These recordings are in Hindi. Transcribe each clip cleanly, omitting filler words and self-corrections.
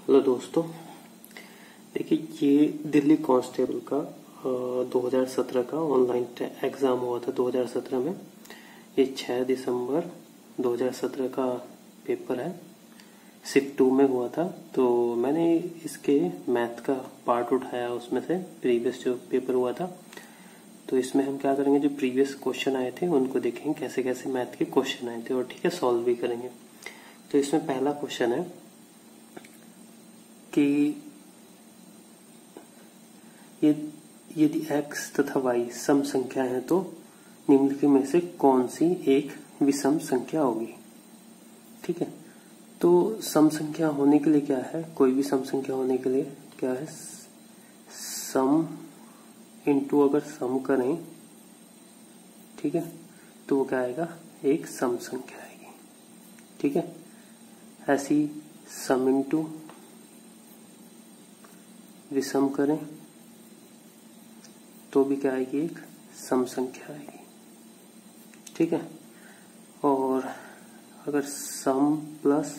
हेलो दोस्तों, देखिए ये दिल्ली कांस्टेबल का 2017 का ऑनलाइन एग्ज़ाम हुआ था 2017 में। ये 6 दिसंबर 2017 का पेपर है, शिफ्ट 2 में हुआ था। तो मैंने इसके मैथ का पार्ट उठाया, उसमें से प्रीवियस जो पेपर हुआ था। तो इसमें हम क्या करेंगे, जो प्रीवियस क्वेश्चन आए थे उनको देखेंगे कैसे कैसे मैथ के क्वेश्चन आए थे, और ठीक है सॉल्व भी करेंगे। तो इसमें पहला क्वेश्चन है कि यदि x तथा y सम संख्या है तो निम्नलिखित में से कौन सी एक विषम संख्या होगी। ठीक है, तो सम संख्या होने के लिए क्या है, कोई भी सम संख्या होने के लिए क्या है, सम इंटू अगर सम करें, ठीक है, तो वो क्या आएगा, एक सम संख्या आएगी। ठीक है, ऐसी सम इंटू विषम करें तो भी क्या आएगी, एक सम संख्या आएगी। ठीक है, और अगर सम प्लस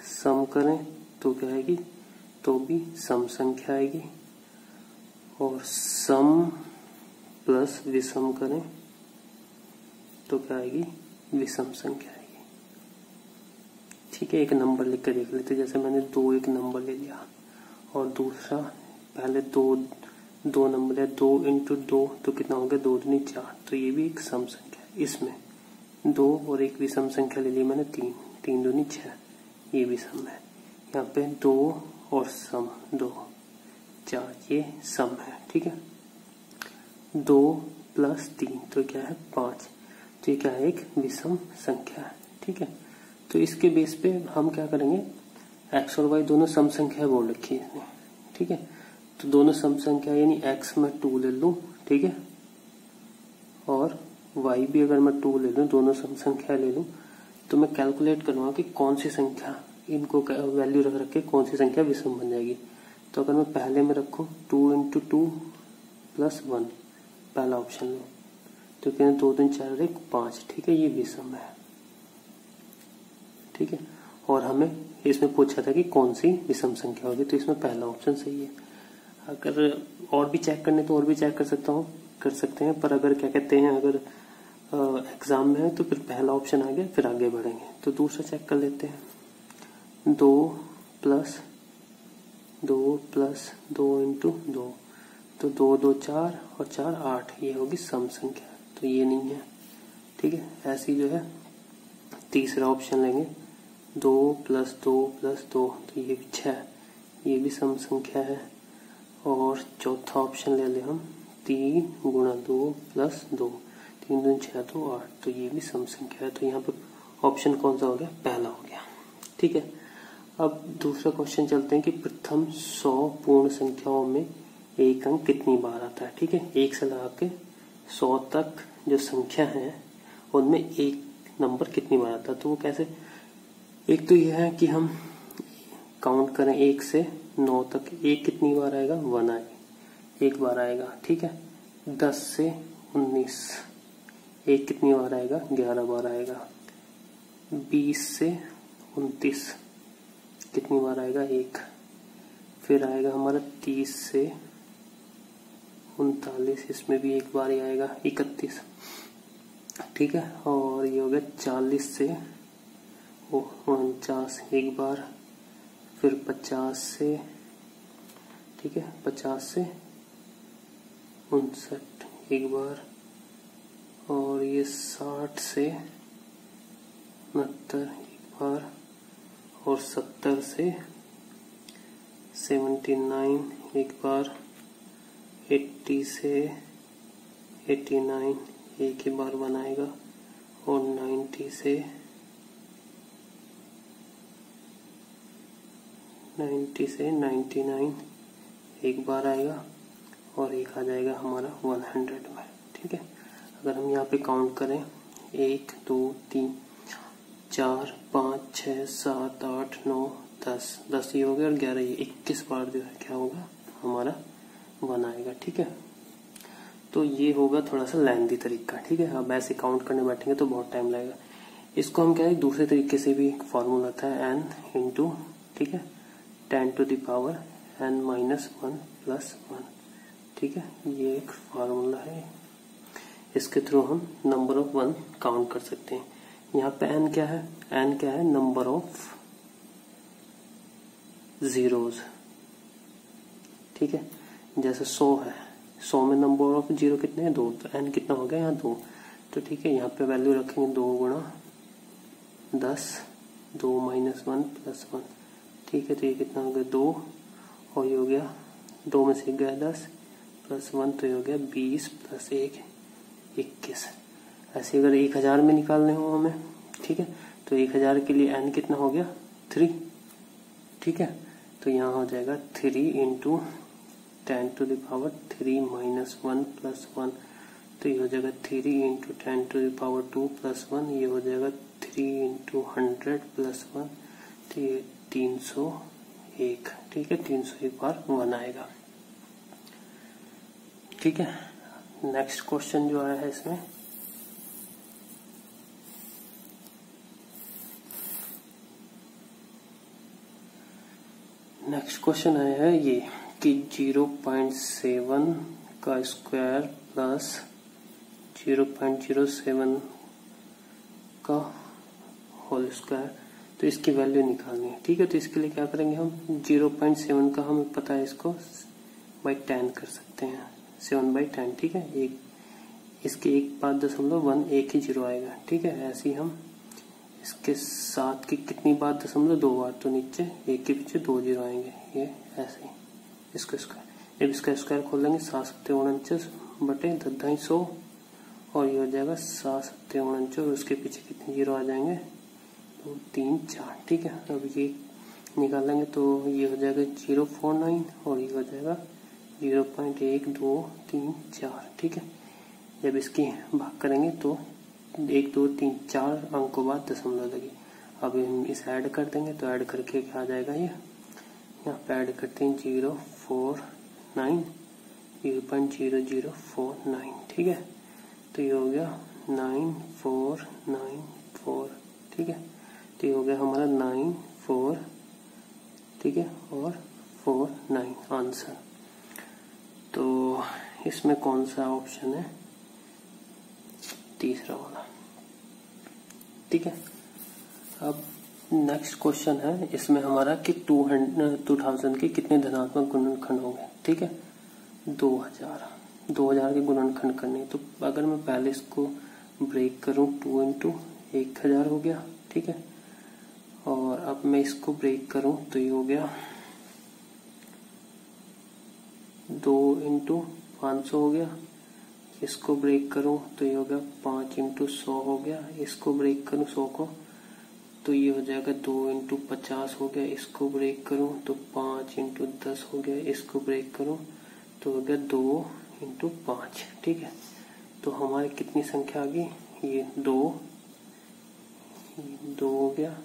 सम करें तो क्या आएगी, तो भी सम संख्या आएगी। और सम प्लस विषम करें तो क्या आएगी, विषम संख्या आएगी। ठीक है, एक नंबर लिख कर देख लेते, जैसे मैंने 2 एक नंबर ले लिया, और दूसरा पहले दो नंबर है, 2 इंटू 2 तो कितना हो गया, 2 दूनी 4, तो ये भी एक सम संख्या है। इसमें 2 और एक विषम संख्या ले ली मैंने, 3 दूनी 6, ये भी सम है। यहाँ पे 2 और सम 2 4, ये सम है। ठीक है, 2 प्लस 3 तो क्या है, 5, तो ये क्या है, एक विषम संख्या है। ठीक है, तो इसके बेस पे हम क्या करेंगे, x और y दोनों सम संख्या बोल रखी है इसने। ठीक है, तो दोनों सम संख्या यानी x में 2 ले लूं, ठीक है, और y भी अगर मैं 2 ले लूं, दोनों सम संख्या ले लूं, तो मैं कैलकुलेट करूंगा कि कौन सी संख्या, इनको वैल्यू रख के कौन सी संख्या विषम बन जाएगी। तो अगर मैं पहले में रखूं 2 इंटू 2 प्लस 1, पहला ऑप्शन लो, तो कहते 2 3 4 1 5, ठीक है, ये विषम है। ठीक है, और हमें इसमें पूछा था कि कौन सी विषम संख्या होगी, तो इसमें पहला ऑप्शन सही है। अगर और भी चेक करने तो और भी चेक कर सकते हैं, पर अगर क्या कहते हैं, अगर एग्जाम में है तो फिर पहला ऑप्शन आ गया, फिर आगे बढ़ेंगे। तो दूसरा चेक कर लेते हैं, 2 प्लस 2 इंटू 2, तो 2 2 4 और 4 8, ये होगी सम संख्या, तो ये नहीं है। ठीक है, ऐसी जो है तीसरा ऑप्शन लेंगे, 2 प्लस 2 प्लस 2, तो ये भी 6, ये भी सम संख्या है। और चौथा ऑप्शन ले लें हम, 3 गुणा 2 प्लस 2, 3 दूनी 6 तो 8, तो ये भी सम संख्या है। तो यहाँ पे ऑप्शन कौन सा हो गया, पहला हो गया। ठीक है, अब दूसरा क्वेश्चन चलते हैं कि प्रथम 100 पूर्ण संख्याओं में एक अंक कितनी बार आता है। ठीक है, 1 से लगा के 100 तक जो संख्या है उनमें एक नंबर कितनी बार आता है। तो वो कैसे, एक तो यह है कि हम काउंट करें 1 से 9 तक, एक कितनी बार आएगा, 1 आएगी, एक बार आएगा। ठीक है, 10 से 19 एक कितनी बार आएगा, 11 बार आएगा। 20 से 29 कितनी बार आएगा, 1। फिर आएगा हमारा 30 से 39, इसमें भी एक बार ही आएगा, 31। ठीक है, और ये हो गया 40 से 49 एक बार, फिर 50 से, ठीक है, 50 से 59 एक बार, और ये 60 से 69 एक बार, और 70 से 79 एक बार, 80 से 89 एक ही बार बनाएगा, और 90 से 99 एक बार आएगा, और एक आ जाएगा हमारा 100 में। ठीक है, अगर हम यहाँ पे काउंट करें 1 2 3 4 5 6 7 8 9 10 ये हो गया, और 11 ये 21 बार जो है क्या होगा, हमारा 1 आएगा। ठीक है, तो ये होगा थोड़ा सा लेंथी तरीका। ठीक है, अब ऐसे काउंट करने बैठेंगे तो बहुत टाइम लगेगा। इसको हम क्या है दूसरे तरीके से भी एक फॉर्मूला था n इंटू, ठीक है, 10 to the power n minus 1 plus 1, ठीक है, ये एक फार्मूला है। इसके थ्रू हम नंबर ऑफ 1 काउंट कर सकते हैं। यहाँ पे n क्या है, n क्या है, नंबर ऑफ जीरोज, ठीक है। जैसे 100 है, 100 में नंबर ऑफ जीरो कितने हैं, 2, तो n कितना हो गया यहाँ 2, तो ठीक है, यहाँ पे वैल्यू रखेंगे 2 गुणा 10, 2 माइनस 1 प्लस 1, ठीक है, तो ये कितना हो गया 2, और ये हो गया 2 में से 1 गया 10 प्लस 1, तो ये हो गया 20 प्लस 1 21। ऐसे अगर 1000 में निकालने हो हमें, ठीक है, तो 1000 के लिए n कितना हो गया 3, ठीक है, तो यहाँ हो जाएगा 3 into 10 to the power 3 minus 1 plus 1, तो ये हो जाएगा 3 into 10 to the power 2 plus 1, ये हो जाएगा 3 इंटू 100 प्लस 1, तो ये 301, ठीक है, 301 बार 1 आएगा, ठीक है। नेक्स्ट क्वेश्चन जो आया है इसमें, नेक्स्ट क्वेश्चन आया है ये कि 0.7 का स्क्वायर प्लस 0.07 का होल स्क्वायर, तो इसकी वैल्यू निकालनी है, ठीक है। तो इसके लिए क्या करेंगे हम, 0.7 का हमें पता है, इसको बाई 10 कर सकते हैं, 7/10, ठीक है। एक इसके 1.1 एक ही जीरो आएगा, ठीक है। ऐसे ही हम इसके साथ की कितनी बार 2 बार, तो नीचे एक के पीछे 2 जीरो आएंगे, ये ऐसे ही इसका स्क्वायर। जब इसका स्क्वायर खोल लेंगे 7×7 बटे 10/100, और ये हो जाएगा 7×7 और उसके पीछे कितने जीरो आ जाएंगे, 2 3 4, ठीक है। अब ये निकालेंगे तो ये हो जाएगा 049 और ये हो जाएगा 0.1234, ठीक है। जब इसकी भाग करेंगे तो 1 2 3 4 अंकों बाद दशमलव लगी। अब हम इस ऐड कर देंगे, तो ऐड करके क्या आ जाएगा, ये यहाँ पे ऐड करते हैं 0.0049, ठीक है, तो ये हो गया 9494, ठीक है, तो ये हो गया हमारा 94, ठीक है, और 49 आंसर। तो इसमें कौन सा ऑप्शन है, तीसरा वाला, ठीक है। अब नेक्स्ट क्वेश्चन है, इसमें हमारा कि 2000 के कितने धनात्मक गुणनखंड होंगे, ठीक है। 2000 के गुणनखंड करने, तो अगर मैं पहले इसको ब्रेक करूं, 2 इंटू 1000 हो गया, ठीक है, और अब मैं इसको ब्रेक करूं तो ये हो गया 2 इंटू 500 हो गया, इसको ब्रेक करूं तो ये हो गया 5 इंटू 100 हो गया, इसको ब्रेक करूं 100 को तो ये हो जाएगा 2 इंटू 50 हो गया, इसको ब्रेक करूं तो 5 इंटू 10 हो गया, इसको ब्रेक करूं तो हो गया 2 इंटू 5, ठीक है। तो हमारी कितनी संख्या आ गई, ये 2 हो गया,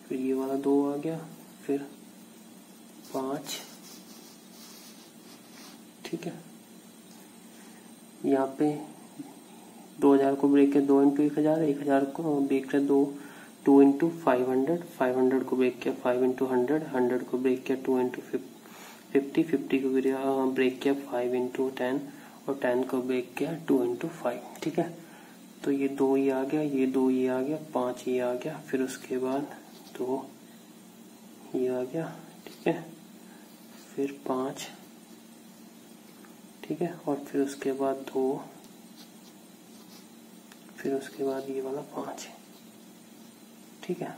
फिर ये वाला 2 आ गया, फिर 5, ठीक है। यहाँ पे 2000 को ब्रेक किया 2 इंटू 1000, 1000 को ब्रेक किया 2 इंटू 500, 500 को ब्रेक किया 5 इंटू 100, 100 को ब्रेक किया 2 इंटू 50, 50 को ब्रेक किया 5 इंटू 10, और 10 को ब्रेक किया 2 इंटू 5, ठीक है। तो ये 2 ये आ गया, ये 2 ये आ गया, 5 ये आ गया, फिर उसके बाद 2 ये आ गया, ठीक है, फिर 5, ठीक है, और फिर उसके बाद 2, फिर उसके बाद ये वाला 5, ठीक है।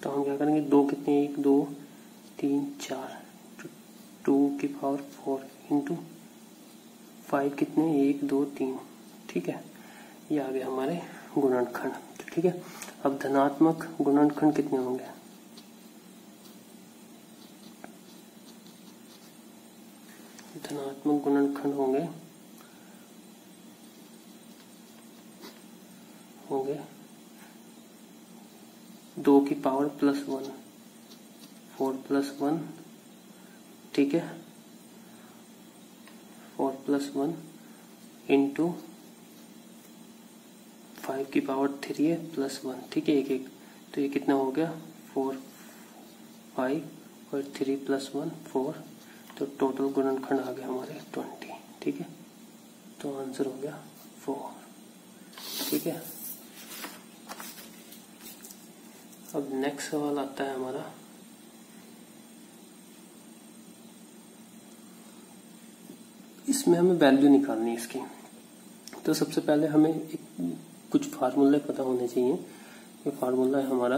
तो हम क्या करेंगे, 2 कितने, 1 2 3 4, 2 की पावर 4 इंटू 5 कितने, 1 2 3, ठीक है। ये आ गया हमारे गुणनखंड, ठीक है। अब धनात्मक गुणनखंड कितने होंगे, धनात्मक गुणनखंड होंगे 2 की पावर +1, 4 + 1, ठीक है, 4 + 1 इंटू 5 की पावर 3 है प्लस 1, ठीक है, एक एक, तो ये कितना हो गया 4 5 और 3 प्लस 1 4, तो टोटल गुणनखंड आ गया हमारे 20, ठीक है, तो आंसर हो गया 4, ठीक है। अब नेक्स्ट सवाल आता है हमारा, इसमें हमें वैल्यू निकालनी है इसकी। तो सबसे पहले हमें कुछ फार्मूले पता होने चाहिए। ये फार्मूला है हमारा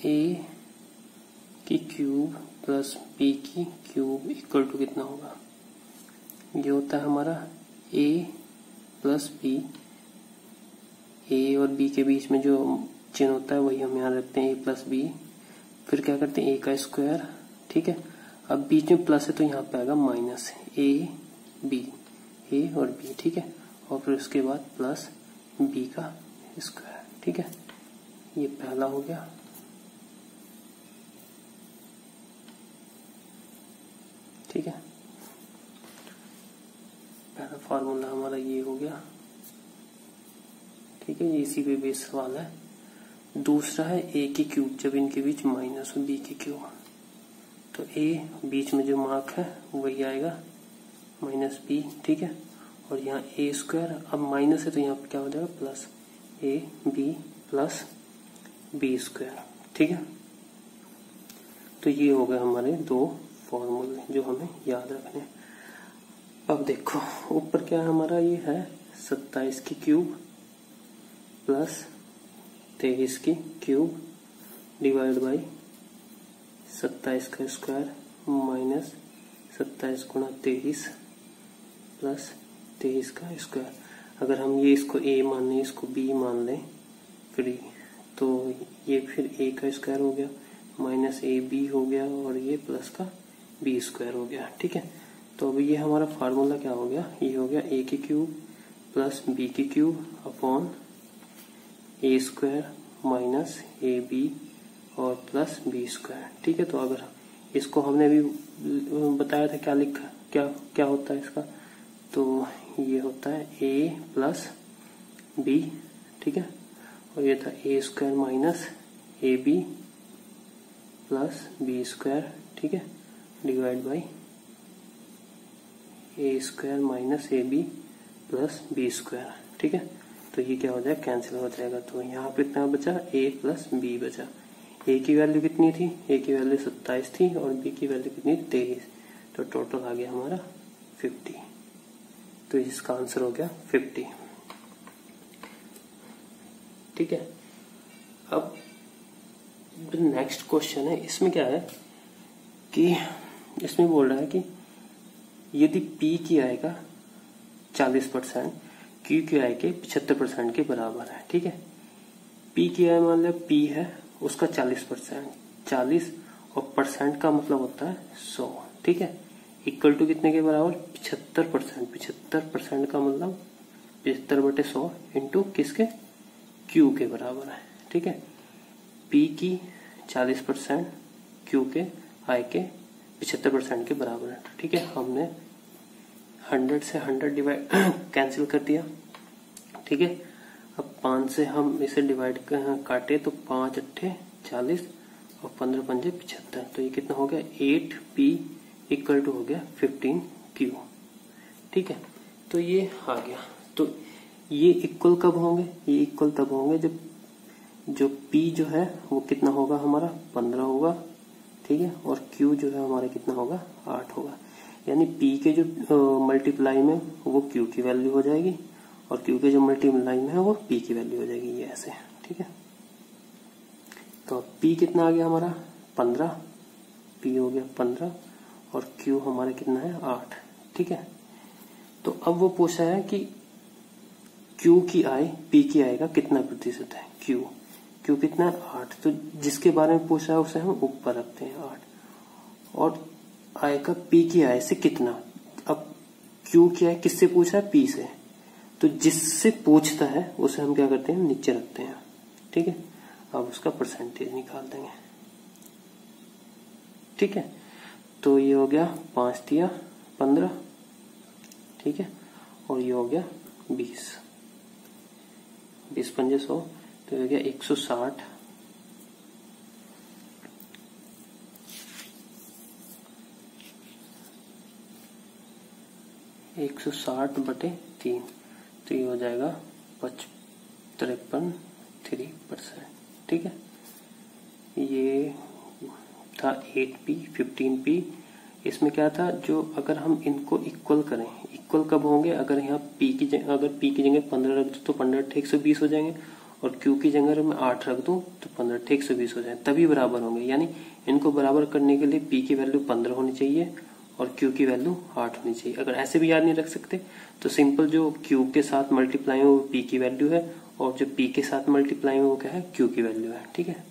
a की क्यूब प्लस b की क्यूब इक्वल टू कितना होगा। ये होता है हमारा a प्लस b, a और b के बीच में जो चिन्ह होता है वही हम यहाँ रखते हैं a प्लस b, फिर क्या करते हैं a का स्क्वायर, ठीक है। अब बीच में प्लस है तो यहाँ पे आएगा माइनस a b, a और b, ठीक है, और फिर उसके बाद प्लस b का स्क्वायर, ठीक है। ये पहला हो गया। ठीक है, पहला फार्मूला हमारा ये हो गया, ठीक है, ये इसी पे बेस सवाल है। दूसरा है a की क्यूब, जब इनके बीच माइनस हो b की क्यूब, तो a बीच में जो मार्क है वही आएगा माइनस b, ठीक है, और यहाँ a स्क्वायर, अब माइनस है तो यहाँ पे क्या हो जाएगा plus a b plus b square, ठीक है। तो ये हो गए हमारे दो फॉर्मूले जो हमें याद रखने। अब देखो ऊपर क्या है हमारा, ये है 27 की क्यूब प्लस 23 की क्यूब डिवाइड बाई 27 का स्क्वायर माइनस 27 गुणा 23 प्लस 23 का स्क्वायर। अगर हम ये इसको a मान लें, इसको b मान लें फिर, तो ये फिर a का स्क्वायर हो गया माइनस a b हो गया और ये प्लस का b स्क्वायर हो गया, ठीक है। तो अभी ये हमारा फार्मूला क्या हो गया, ये हो गया a की क्यूब प्लस b की cube upon a square minus A B और प्लस बी स्क्वायर, ठीक है। तो अगर इसको हमने भी बताया था क्या लिखा, क्या होता है इसका, तो ये होता है a प्लस बी, ठीक है, और ये था a square minus A B plus B square, ठीक है, divide by a square minus A B plus B square, ठीक है। तो ये क्या हो जाएगा, कैंसिल हो जाएगा। तो यहाँ पे कितना बचा, a प्लस बी बचा। a की वैल्यू कितनी थी, a की वैल्यू 27 थी और b की वैल्यू कितनी 23, तो टोटल आ गया हमारा 50। तो इसका आंसर हो गया 50, ठीक है। अब नेक्स्ट क्वेश्चन है, इसमें क्या है कि इसमें बोल रहा है कि यदि p की आय का 40% Q की आय के 75% के बराबर है, ठीक है। P की आय मान लो P है उसका 40%, 40 और परसेंट का मतलब होता है 100, ठीक है, इक्वल टू कितने के बराबर 75%, 75% का मतलब 75/100 इंटू किसके, Q के बराबर है, ठीक है। P की 40% Q के आय के 75% के बराबर है, ठीक है। हमने 100 से 100 डिवाइड कैंसिल कर दिया, ठीक है। अब 5 से हम इसे डिवाइड काटे तो 5 अट्ठे 40 और 15 पंजे 75, तो ये कितना हो गया 8p इक्वल टू हो गया 15q, ठीक है। तो ये आ गया। तो ये इक्वल कब होंगे, ये इक्वल तब होंगे जब जो p जो है वो कितना होगा हमारा 15 होगा, ठीक है, और q जो है हमारा कितना होगा 8 होगा। यानी p के जो मल्टीप्लाई में वो q की वैल्यू हो जाएगी और q के जो मल्टीप्लाई में है वो p की वैल्यू हो जाएगी, ये ऐसे, ठीक है। तो p कितना आ गया हमारा 15, p हो गया 15 और q हमारा कितना है 8, ठीक है। तो अब वो पूछा है कि q की आय p की आय का कितना प्रतिशत है, q कितना है 8, तो जिसके बारे में पूछा है उसे हम ऊपर रखते हैं 8, और आय का p की आय से कितना। अब q की आय किससे पूछा है, p से, तो जिससे पूछता है उसे हम क्या करते हैं नीचे रखते हैं, ठीक है। अब उसका परसेंटेज निकाल देंगे, ठीक है। तो ये हो गया 5 तिया 15, ठीक है, और ये हो गया 20, 20 पंजे 100, तो ये हो गया 160 160/3, तो ये हो जाएगा 53%, ठीक है। ये था 8p 15p। इसमें क्या था, जो अगर हम इनको इक्वल करें, इक्वल कब होंगे, अगर यहाँ p की जगह 15 रख दूं तो 15 120 हो जाएंगे, और q की जगह मैं 8 रख दूं तो 15 120 हो जाएंगे, तभी बराबर होंगे। यानी इनको बराबर करने के लिए p की वैल्यू 15 होनी चाहिए और q की वैल्यू 8 होनी चाहिए। अगर ऐसे भी याद नहीं रख सकते तो सिंपल जो q के साथ मल्टीप्लाई है वो p की वैल्यू है, और जो p के साथ मल्टीप्लाई है वो क्या है, q की वैल्यू है, ठीक है।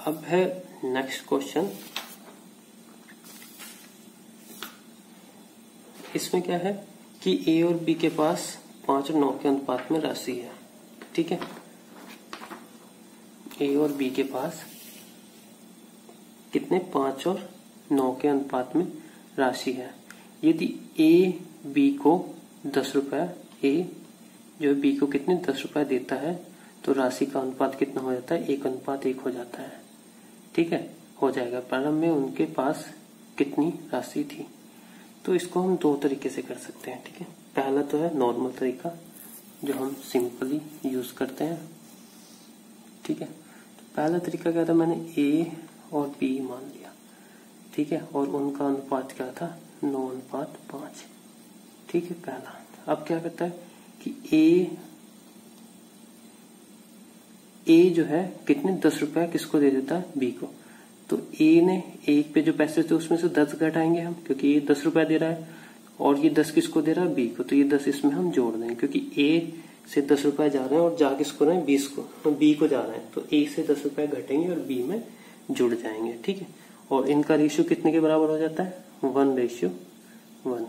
अब है नेक्स्ट क्वेश्चन। इसमें क्या है कि a और b के पास 5 और 9 के अनुपात में राशि है, ठीक है। a और b के पास कितने, 5 और 9 के अनुपात में राशि है। यदि a b को 10 रुपया, a जो b को कितने 10 रुपया देता है, तो राशि का अनुपात कितना हो जाता है, 1:1 हो जाता है, ठीक है, हो जाएगा। प्रारंभ में उनके पास कितनी राशि थी। तो इसको हम दो तरीके से कर सकते हैं, ठीक है। पहला तो है नॉर्मल तरीका जो हम सिंपली यूज करते हैं, ठीक है। तो पहला तरीका क्या था, मैंने a और b मान लिया, ठीक है, और उनका अनुपात क्या था, 9:5, ठीक है, पहला। अब क्या करता है कि a जो है कितने 10 रुपया किसको दे देता है, b को। तो a ने एक पे जो पैसे थे उसमें से 10 घटाएंगे हम, क्योंकि ये 10 रुपया दे रहा है, और ये 10 किसको दे रहा है, b को, तो ये 10 इसमें हम जोड़ देंगे, क्योंकि a से 10 रुपया जा रहे हैं और जा किसको रहे हैं, 20 को, तो b को जा रहे हैं, तो a से 10 रुपया घटेंगे और b में जुड़ जाएंगे, ठीक है। और इनका रेशियो कितने के बराबर हो जाता है, 1:1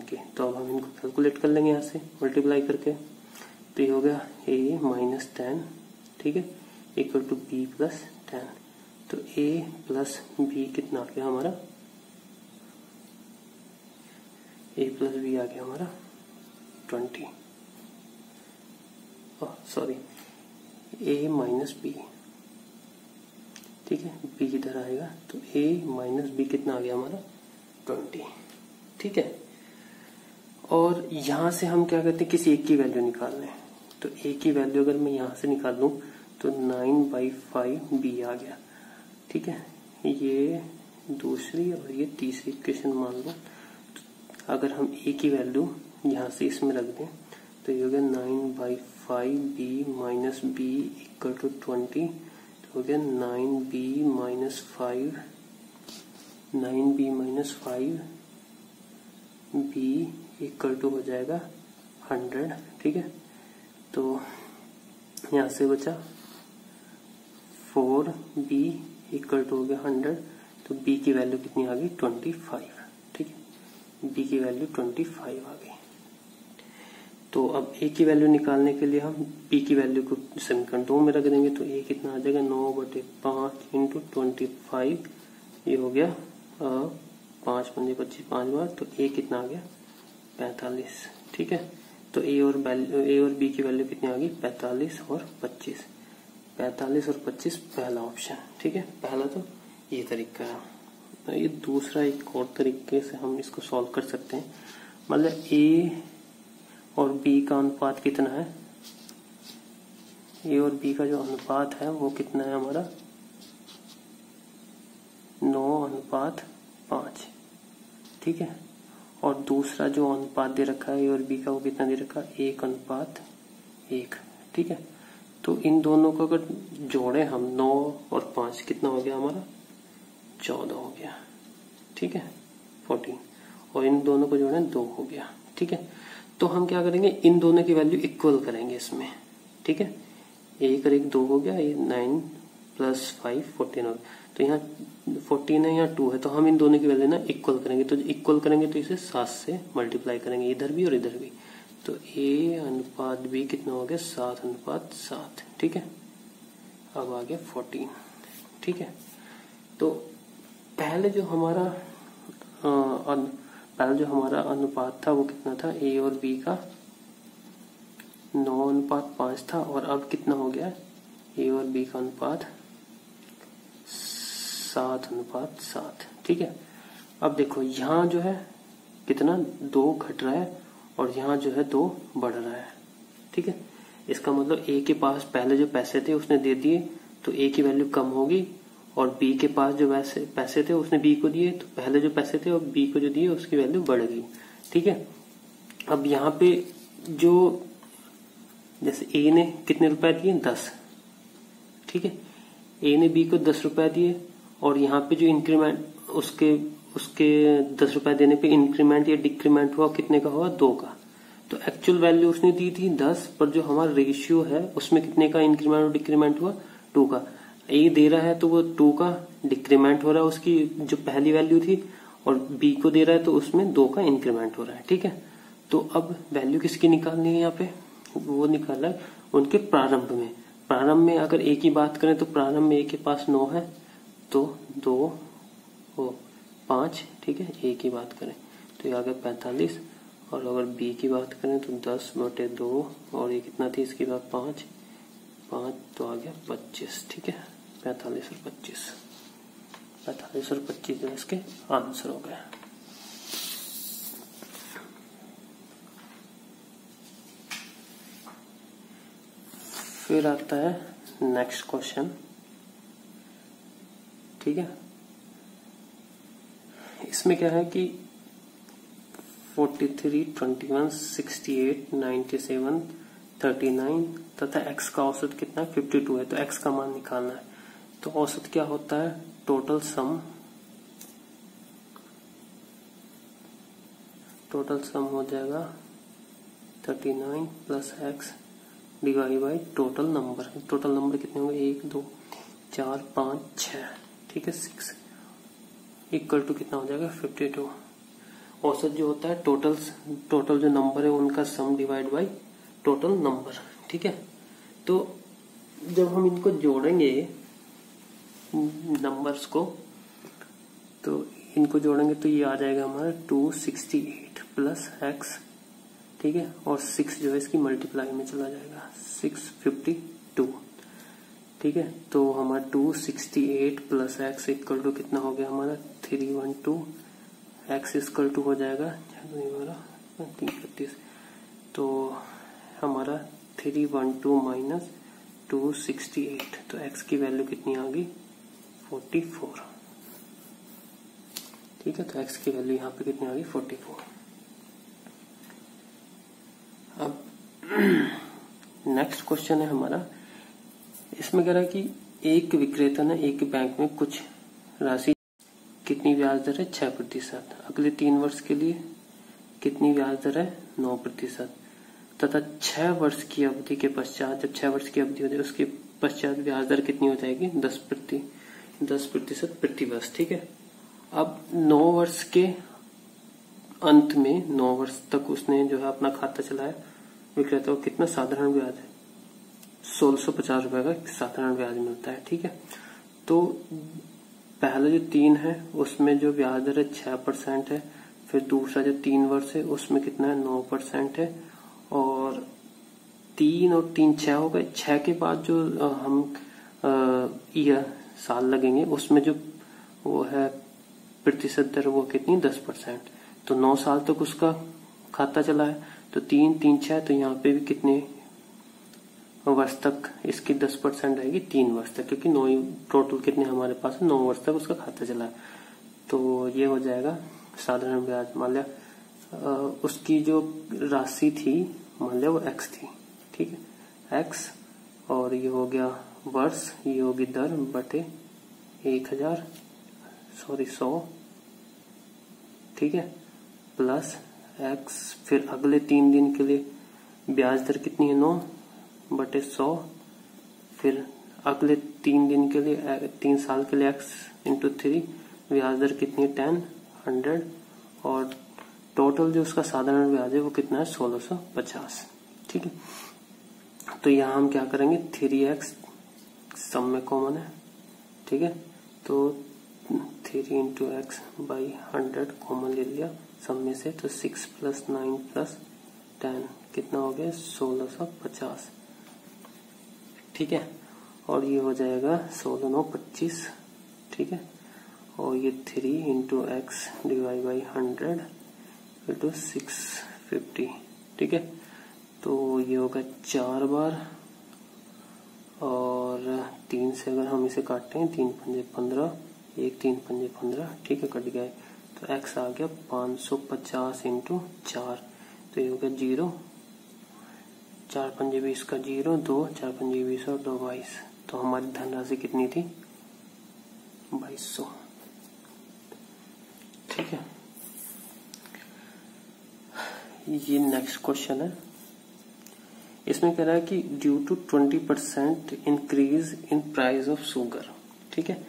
के। तो अब हम इनको कैलकुलेट कर लेंगे यहाँ से मल्टीप्लाई करके। तो ये हो गया a - 10, ठीक है, इक्वल टू b + 10। तो a + b कितना आ गया हमारा, a + b आ गया हमारा 20, सॉरी a - b, ठीक है, b इधर आएगा, तो a - b कितना आ गया हमारा 20, ठीक है। और यहां से हम क्या करते हैं, किसी एक की वैल्यू निकाल लें। तो a की वैल्यू अगर मैं यहां से निकाल लूं तो 9/5 b आ गया, ठीक है। ये दूसरी और ये तीसरी इक्वेशन मान लो। तो अगर हम a की वैल्यू यहाँ से इसमें रख दें तो ये हो गया 9/5 b - b = 20, तो हो गया 9b - 5 b = हो जाएगा 100, ठीक है। तो यहाँ से बचा 4b = हो गया 100, तो b की वैल्यू कितनी आ गई, 25, ठीक है, b की वैल्यू 25 आ गई। तो अब a की वैल्यू निकालने के लिए हम b की वैल्यू को समीकरण 2 में रख देंगे। तो a कितना आ जाएगा, 9/5 × 25, ये हो गया 5 × 25 5 बार, तो a कितना आ गया 45, ठीक है। तो a और b की वैल्यू कितनी आ गई, 45 और 25, 45 और 25 पहला ऑप्शन, ठीक है। पहला तो ये तरीका है। ये दूसरा एक और तरीके से हम इसको सॉल्व कर सकते हैं। मतलब a और b का अनुपात कितना है, a और b का जो अनुपात है वो कितना है हमारा, 9:5, ठीक है। और दूसरा जो अनुपात दे रखा है a और b का वो कितना दे रखा है, 1:1, ठीक है। तो इन दोनों को अगर जोड़े हम 9 और 5 कितना हो गया हमारा, 14 हो गया, ठीक है, 14, और इन दोनों को जोड़े 2 हो गया, ठीक है। तो हम क्या करेंगे, इन दोनों की वैल्यू इक्वल करेंगे इसमें, ठीक है। 1 और 1 2 हो गया, ये 9 + 5 14 हो गया। तो यहाँ 14 है, यहाँ 2 है, तो हम इन दोनों की वैल्यू ना इक्वल करेंगे। तो इक्वल करेंगे तो इसे 7 से मल्टीप्लाई करेंगे, इधर भी और इधर भी। तो a/b कितना हो गया, 7:7, ठीक है। अब आ गया 14, ठीक है। तो पहले जो हमारा अनुपात था वो कितना था, ए और बी का 9:5 था, और अब कितना हो गया, ए और बी का अनुपात 7:7। ठीक है। अब देखो यहाँ जो है कितना 2 घट रहा है और यहाँ जो है 2 बढ़ रहा है। ठीक है। इसका मतलब ए के पास पहले जो पैसे थे उसने दे दिए तो ए की वैल्यू कम होगी, और बी के पास जो पैसे थे उसने बी को दिए तो पहले जो पैसे थे और बी को जो दिए उसकी वैल्यू बढ़ गई। ठीक है। अब यहाँ पे जो जैसे ए ने कितने रुपए दिए, 10। ठीक है। ए ने बी को 10 रुपए दिए, और यहाँ पे जो इंक्रीमेंट उसके 10 रुपए देने पे इंक्रीमेंट या डिक्रीमेंट हुआ कितने का हुआ, 2 का। तो एक्चुअल वैल्यू उसने दी थी 10, पर जो हमारा रेशियो है उसमें कितने का इंक्रीमेंट और डिक्रीमेंट हुआ, 2 का। ए दे रहा है तो वो 2 का डिक्रीमेंट हो रहा है उसकी जो पहली वैल्यू थी, और बी को दे रहा है तो उसमें 2 का इंक्रीमेंट हो रहा है। ठीक है। तो अब वैल्यू किसकी निकालनी है यहाँ पे, वो निकालना है उनके प्रारंभ में। प्रारंभ में अगर ए की बात करें तो प्रारंभ में ए के पास 9 है तो 2 5। ठीक है। ए की बात करें तो ये आ गया 45, और अगर बी की बात करें तो 10/2, और ये कितना थी इसकी बात 5 तो आ गया 25। ठीक है। 45 और 25 जो इसके आंसर हो गया। फिर आता है नेक्स्ट क्वेश्चन। ठीक है। इसमें क्या है कि 43, 21, 68, 97, 39 तथा x का औसत कितना है, 52 है। तो x का मान निकालना है। तो औसत क्या होता है, टोटल सम हो जाएगा 39 plus x divide by total number. Total number कितने होंगे, 1 2 4 5 6। ठीक है। 6 इक्वल टू कितना हो जाएगा, 52। औसत जो होता है टोटल जो नंबर है उनका सम डिवाइड बाई टोटल नंबर। ठीक है। तो जब हम इनको जोड़ेंगे नंबर्स को, तो इनको जोड़ेंगे तो ये आ जाएगा हमारा 268 प्लस x। ठीक है। और 6 जो है इसकी मल्टीप्लाई में चला जाएगा, 652। ठीक है। तो हमारा 268 प्लस x इक्वल टू कितना हो गया हमारा 312। x इक्वल टू हो जाएगा 332। तो हमारा 312 माइनस 268, तो x की वैल्यू कितनी आ गई 44। ठीक है। तो x की वैल्यू यहाँ पे कितनी आ गई 44। अब नेक्स्ट क्वेश्चन है हमारा। इसमें कह रहा है कि एक विक्रेता ने एक बैंक में कुछ राशि, कितनी ब्याज दर है 6%। अगले 3 वर्ष के लिए कितनी ब्याज दर है 9%, तथा 6 वर्ष की अवधि के पश्चात, जब 6 वर्ष की अवधि हो जाए उसके पश्चात ब्याज दर कितनी हो जाएगी 10% प्रति वर्ष। ठीक है। अब 9 वर्ष के अंत में 9 वर्ष तक उसने जो है अपना खाता चलाया, विक्रेता को कितना साधारण ब्याज है 1650 रुपए का साधारण ब्याज मिलता है। ठीक है। तो पहले जो 3 है उसमें जो ब्याज दर है 6% है, फिर दूसरा जो 3 वर्ष है उसमें कितना है 9% है, और 3 और 3 6 हो गए। 6 के बाद जो हम साल लगेंगे उसमें जो वो है प्रतिशत दर वो कितनी 10%। तो 9 साल तक उसका खाता चला है, तो 3 3 6, तो यहाँ पे भी कितने वर्ष तक इसकी 10% आएगी 3 वर्ष तक, क्योंकि 9 टोटल कितने हमारे पास है 9 वर्ष तक उसका खाता चला है। तो ये हो जाएगा साधारण ब्याज। मान लिया उसकी जो राशि थी मान लिया वो x थी। ठीक है। x, और ये हो गया वर्ष, ये होगी दर बटे 100। ठीक है। प्लस x, फिर अगले 3 दिन के लिए ब्याज दर कितनी है 9/100, फिर अगले 3 दिन के लिए 3 साल के लिए x इंटू 3, ब्याज दर कितनी है 100, और टोटल जो उसका साधारण ब्याज है वो कितना है 1650। ठीक है। तो यहाँ हम क्या करेंगे 3x सम में कॉमन है। ठीक है। तो 3 इंटू एक्स बाई 100 कॉमन ले लिया सब में से, तो 6 प्लस 9 प्लस 10 कितना हो गया 1650। ठीक है, और ये हो जाएगा 16 9 25। ठीक है, और ये 3 into X divide by 100 to 650। ठीक है, तो ये होगा 4 बार, और 3 से अगर हम इसे काटते हैं 3 पंजे 15, 1 3 पंजे 15। ठीक है, कट गए, तो x आ गया 550 इंटू 4, तो ये हो गया 0, 4 पंजे 20 का 0, 2 4 पंजे 20 और 2 22। तो हमारी धनराशि कितनी थी 2200। ठीक है, ये नेक्स्ट क्वेश्चन है। इसमें कह रहा है कि due to 20% increase in price of sugar. ठीक है,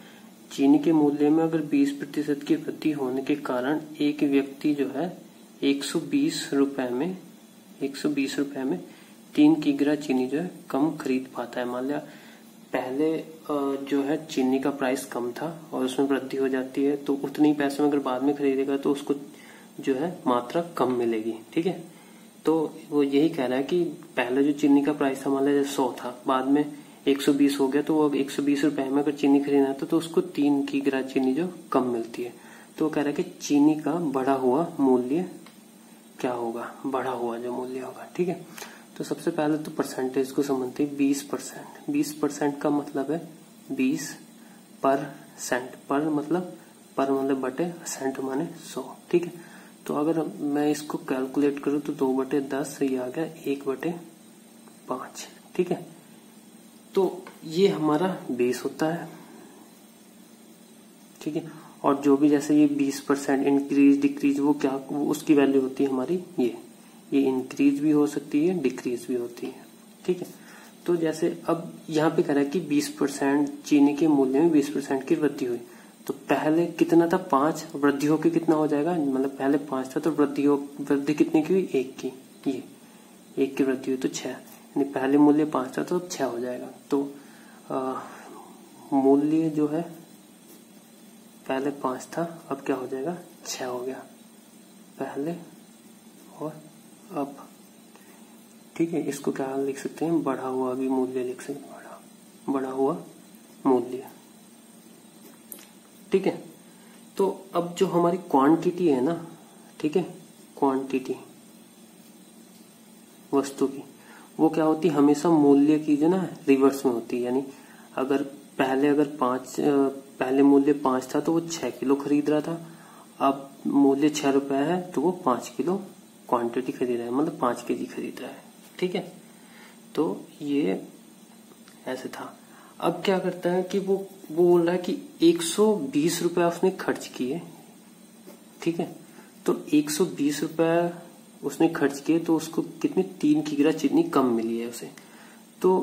चीनी के मूल्य में अगर 20% की वृद्धि होने के कारण एक व्यक्ति जो है 120 रुपए में 3 किग्रा चीनी जो है कम खरीद पाता है। मान लिया पहले जो है चीनी का प्राइस कम था और उसमें वृद्धि हो जाती है, तो उतनी पैसे में अगर बाद में खरीदेगा तो उसको जो है मात्रा कम मिलेगी। ठीक है, तो वो यही कह रहा है कि पहले जो चीनी का प्राइस था मान लिया 100 था, बाद में 120 हो गया, तो वो अब 120 रुपए में अगर चीनी खरीदना था तो उसको 3 किग्रा चीनी जो कम मिलती है। तो वो कह रहा है कि चीनी का बढ़ा हुआ मूल्य क्या होगा, बढ़ा हुआ जो मूल्य होगा। ठीक है, तो सबसे पहले तो परसेंटेज को समझते हैं। 20%, 20% का मतलब है 20%, पर मतलब बटे, सेंट माने 100। ठीक है, तो अगर मैं इसको कैलकुलेट करूं तो 2/10, ये आ गया 1/5। ठीक है, तो ये हमारा बेस होता है। ठीक है, और जो भी जैसे ये 20% इंक्रीज डिक्रीज वो क्या, वो उसकी वैल्यू होती है हमारी ये इंक्रीज भी हो सकती है, डिक्रीज भी होती है। ठीक है, तो जैसे अब यहाँ पे कह रहा है कि 20% चीनी के मूल्य में 20% की वृद्धि हुई, तो पहले कितना था 5, वृद्धि होकर कितना हो जाएगा, मतलब पहले 5 था तो वृद्धि कितनी की हुई 1 की, ये 1 की वृद्धि हुई तो 6, यानी पहले मूल्य 5 था तो 6 हो जाएगा। तो मूल्य जो है पहले 5 था, अब क्या हो जाएगा 6 हो गया, पहले और अब। ठीक है, इसको क्या लिख सकते हैं, बढ़ा हुआ भी मूल्य लिख सकते हैं, बढ़ा हुआ मूल्य। ठीक है, तो अब जो हमारी क्वांटिटी है ना, ठीक है, क्वांटिटी वस्तु की वो क्या होती है, हमेशा मूल्य की जो ना रिवर्स में होती है। यानी अगर पहले मूल्य 5 था तो वो 6 किलो खरीद रहा था, अब मूल्य 6 रुपए है तो वो 5 किलो क्वांटिटी खरीद रहा है, मतलब 5 केजी खरीद रहा है। ठीक है, तो ये ऐसे था। अब क्या करता है कि वो बोल रहा है कि 120 रुपए उसने खर्च किए। ठीक है, तो 120 रुपए उसने खर्च किए तो उसको कितनी 3 किग्रा चीनी कम मिली है उसे। तो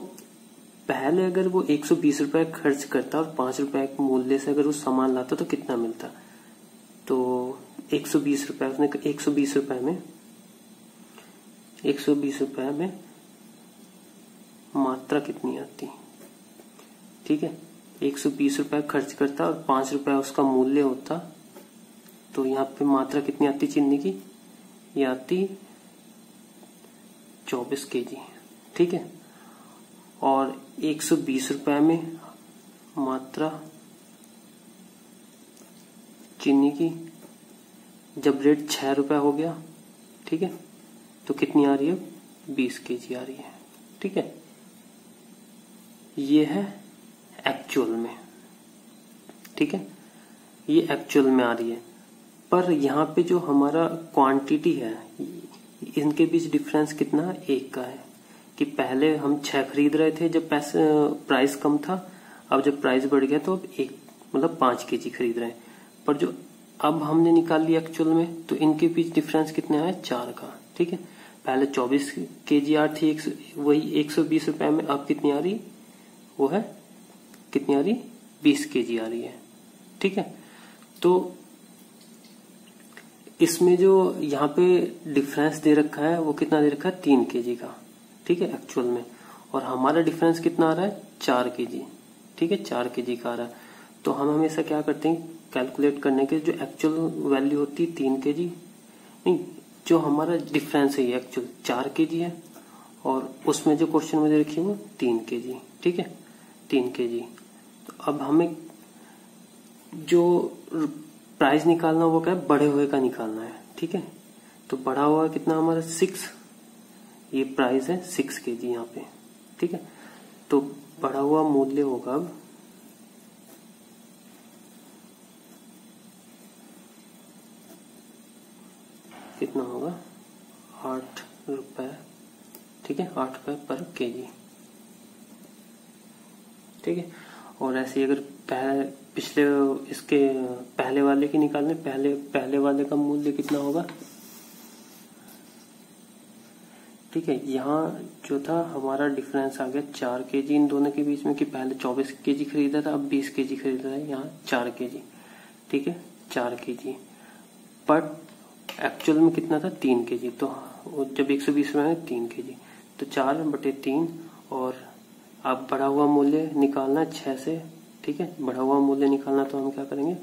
पहले अगर वो 120 रुपए खर्च करता और 5 रुपए के मूल्य से अगर वो सामान लाता तो कितना मिलता, तो 120 रुपए उसने 120 रुपए में मात्रा कितनी आती। ठीक है, 120 रुपए खर्च करता और 5 रुपए उसका मूल्य होता, तो यहाँ पे मात्रा कितनी आती चीनी की, ये आती 24 केजी। ठीक है, और 120 रुपए में मात्रा चीनी की जब रेट 6 रुपए हो गया, ठीक है, तो कितनी आ रही है 20 केजी आ रही है। ठीक है, ये है एक्चुअल में। ठीक है, ये एक्चुअल में आ रही है, पर यहाँ पे जो हमारा क्वांटिटी है इनके बीच डिफरेंस कितना 1 का है, कि पहले हम 6 खरीद रहे थे जब प्राइस कम था, अब जब प्राइस बढ़ गया तो अब 1 मतलब 5 केजी खरीद रहे हैं, पर जो अब हमने निकाल लिया एक्चुअल में तो इनके बीच डिफरेंस कितना है 4 का। ठीक है, पहले 24 केजी आ रही थी वही 120 रुपए में, अब कितनी आ रही, वो है कितनी आ रही 20 केजी आ रही है। ठीक है, तो इसमें जो यहाँ पे डिफरेंस दे रखा है वो कितना दे रखा है 3 केजी का। ठीक है, एक्चुअल में, और हमारा डिफरेंस कितना आ रहा है 4 केजी। ठीक है, 4 केजी का आ रहा है। तो हम हमेशा क्या करते हैं कैलकुलेट करने के जो एक्चुअल वैल्यू होती है 3 kg, नहीं जो हमारा डिफरेंस है ये एक्चुअल 4 kg है और उसमें जो क्वेश्चन मुझे लिखी वो 3 kg, ठीक है 3 kg। तो अब हमें जो प्राइस निकालना वो क्या है, बढ़े हुए का निकालना है, ठीक है। तो बढ़ा हुआ कितना हमारा 6, ये प्राइस है 6 kg यहाँ पे, ठीक है। तो बढ़ा हुआ मूल्य होगा अब कितना होगा 8 रुपए, ठीक है 8 रुपए पर kg, ठीक है। और ऐसे अगर पिछले इसके पहले वाले की निकालने, पहले वाले का मूल्य कितना होगा, ठीक है। यहाँ जो था हमारा डिफरेंस आ गया 4 kg इन दोनों के बीच में, कि पहले 24 kg खरीदा था अब 20 kg खरीदा है, यहाँ 4 kg, ठीक है 4 kg, बट एक्चुअल में कितना था 3 kg। तो जब 120 में 3 kg तो 4/3, और अब बढ़ा हुआ मूल्य निकालना 6 से, ठीक है। बढ़ा हुआ मूल्य निकालना तो हम क्या करेंगे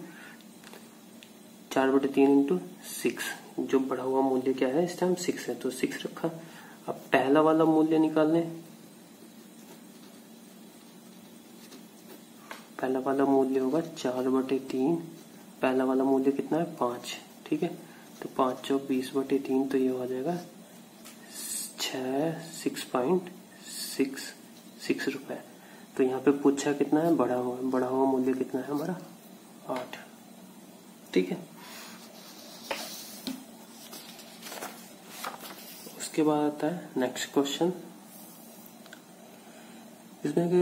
4/3 इंटू 6, जो बढ़ा हुआ मूल्य क्या है इस टाइम 6 है तो 6 रखा। अब पहला वाला मूल्य निकालने, पहला वाला मूल्य होगा 4/3, पहला वाला मूल्य कितना है 5, ठीक है। तो 5 चौक 20/3, तो ये हो जाएगा 6.66 रुपए। तो यहाँ पे पूछा कितना है बढ़ा हुआ मूल्य कितना है हमारा 8, ठीक है। उसके बाद आता है नेक्स्ट क्वेश्चन। इसमें क्या,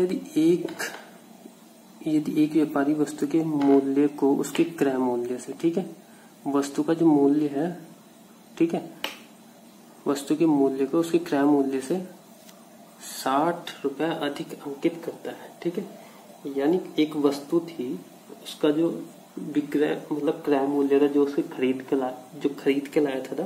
यदि एक व्यापारी वस्तु के मूल्य को उसके क्रय मूल्य से, ठीक है, वस्तु का जो मूल्य है, ठीक है, वस्तु के मूल्य को उसके क्रय मूल्य से 60 रुपए अधिक अंकित करता है, ठीक है। यानी एक वस्तु थी, उसका जो विक्रय मतलब क्रय मूल्य था, जो उसके खरीद के लाया था ना,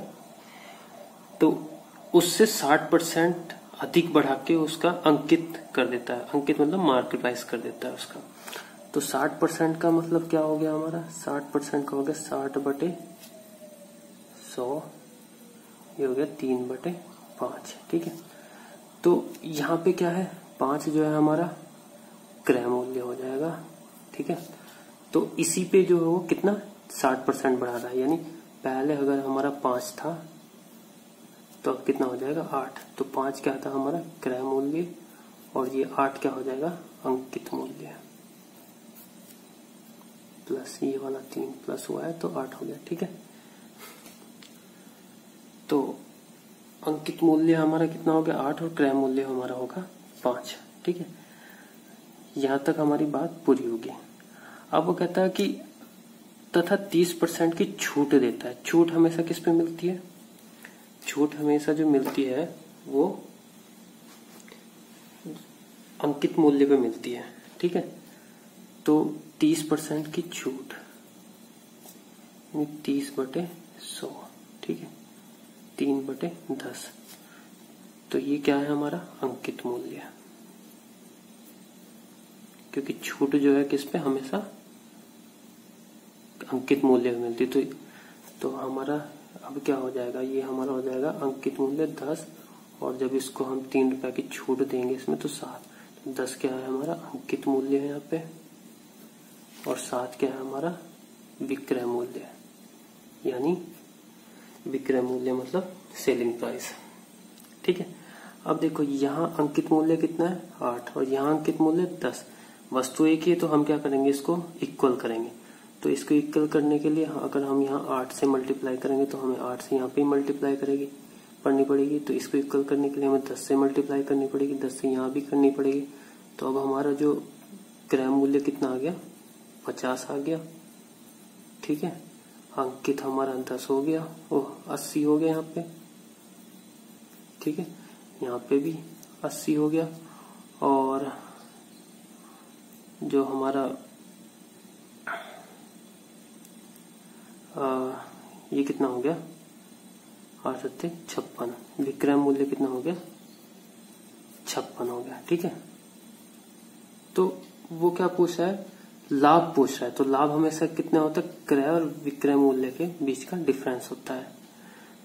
तो उससे 60% अधिक बढ़ा के उसका अंकित कर देता है। अंकित मतलब मार्केट प्राइस कर देता है उसका। तो 60% का मतलब क्या हो गया हमारा, 60% का हो गया 60/100, ये हो गया 3/5, ठीक है। तो यहाँ पे क्या है 5 जो है हमारा क्रय मूल्य हो जाएगा, ठीक है। तो इसी पे जो है वो कितना 60% बढ़ा रहा है, यानी पहले अगर हमारा 5 था तो अब कितना हो जाएगा 8। तो 5 क्या था हमारा क्रय मूल्य, और ये 8 क्या हो जाएगा अंकित मूल्य, प्लस ये वाला 3 प्लस हुआ है तो 8 हो गया, ठीक है। तो अंकित मूल्य हमारा कितना हो गया 8 और क्रय मूल्य हमारा होगा 5, ठीक है। यहां तक हमारी बात पूरी होगी। अब वो कहता है कि तथा 30% की छूट देता है। छूट हमेशा किस पे मिलती है, छूट हमेशा जो मिलती है वो अंकित मूल्य पे मिलती है, ठीक है। तो 30% की छूट 30/100, ठीक है 3/10, तो ये क्या है हमारा अंकित मूल्य, क्योंकि छूट जो है किस पे हमेशा अंकित मूल्य में मिलती। तो हमारा अब क्या हो जाएगा, ये हमारा हो जाएगा अंकित मूल्य 10, और जब इसको हम 3 रुपए की छूट देंगे इसमें तो 7, तो 10 क्या है हमारा अंकित मूल्य है यहाँ पे, और 7 क्या है हमारा विक्रय मूल्य, यानी विक्रय मूल्य मतलब सेलिंग प्राइस, ठीक है। अब देखो यहाँ अंकित मूल्य कितना है 8 और यहाँ अंकित मूल्य 10। वस्तु एक ही है तो हम क्या करेंगे इसको इक्वल करेंगे। तो इसको इक्वल करने के लिए अगर हम यहाँ 8 से मल्टीप्लाई करेंगे तो हमें 8 से यहाँ पे मल्टीप्लाई करनी पड़ेगी। तो इसको इक्वल करने के लिए हमें 10 से मल्टीप्लाई करनी पड़ेगी, 10 से यहाँ भी करनी पड़ेगी। तो अब हमारा जो क्रय मूल्य कितना आ गया 50 आ गया, ठीक है। अंकित हमारा 10 हो गया, 80 हो गया यहाँ पे, ठीक है। यहाँ पे भी 80 हो गया, और जो हमारा ये कितना हो गया 8×7 = 56। विक्रय मूल्य कितना हो गया 56 हो गया, ठीक है। तो वो क्या पूछा है लाभ पूछ रहा है, तो लाभ हमेशा कितना होता है, क्रय और विक्रय मूल्य के बीच का डिफरेंस होता है।